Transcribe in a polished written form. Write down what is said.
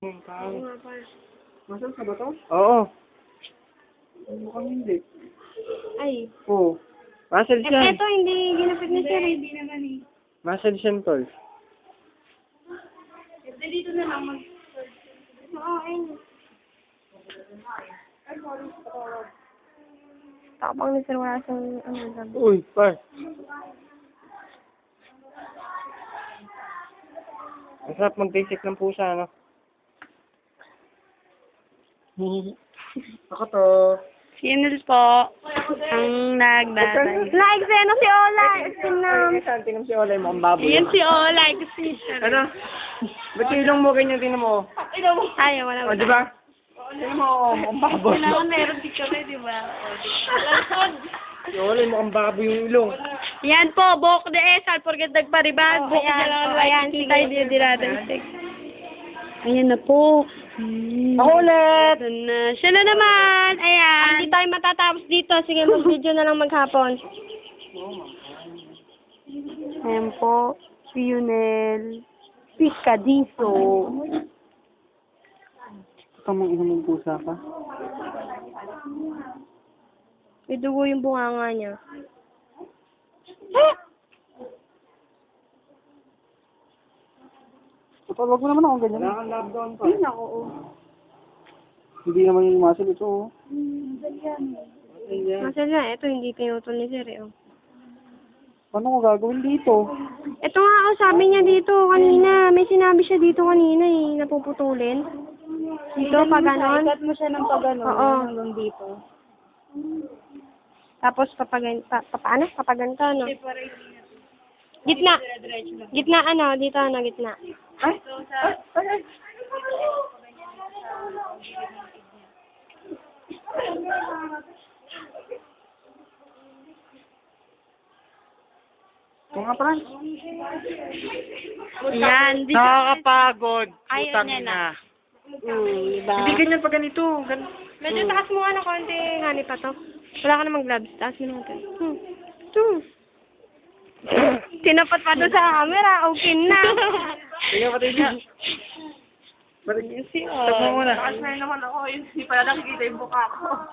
Oo nga pa. Masal ka ba to? Oo. Mukhang hindi. Ay. Oo. Muscle siya. Eto, hindi ginapit ni Sir. Hindi naman eh. Muscle siya, tol. Dito na lang mag... Oo, ayun. Tapang ni Sir, wala siyang ano sabi. Uy, par. Masarap mag-basic ng pusa, no? Ako to. Sinul po ang nagdadal. Like, sino si Ola? Sinam. Saan tingnan si Olay mo ang baboy? Yan si Ola. Kasi Ano? Ba't yung ilong mo ganyan tingnan mo? ayaw, wala. O, di ba? Tingnan mo, ang baboy. Kailangan meron din kami, di ba? Si Olay mo ang baboy yung ilong. Yan po, Bok de Esal, forget nagparibag. Bok ayan, na lang ang ayan, kita hindi dinadansik. Ayan na po. Ako ulit! Doon na. Siya na naman. Ayan. Hindi tayo matatapos dito. Sige, mag-video na lang maghapon. Ayan po. Lionel. Piscadiso. Tamang ina mong pusa ka. May dugo yung bunganga niya. Kapag wag mo naman akong ganyan. Kailangan lockdown pa. Ay, naku. Hindi naman yung muscle ito. Oh. Masal na. Ito, hindi pinutol ni Sir. Oh. Paano ko gagawin dito? Ito nga, oh, sabi niya dito kanina. May sinabi siya dito kanina eh. Napuputulin. Dito, pag ganon. Ikat mo siya ng pag-ano. Oo. Hanggang dito. Tapos papaano? Papaganto, no? Gitna. Gitna, ano? Dito, ano? Gitna. Ay! Ay! Ay! Ito nga pala. Yan. Dito. Nakakapagod. Ayaw Putang niya ina. Diba? Hindi ganyan pa ganito. Medyo taas mo nga ng konti. Hani pa to. Wala ka namang gloves. Taas mo natin. Ito. Tinapat pa doon sa camera. Okay na. Sige, patay niya. Si Tag mo muna. Naman ako. Hindi pala nakikita yung buka ko.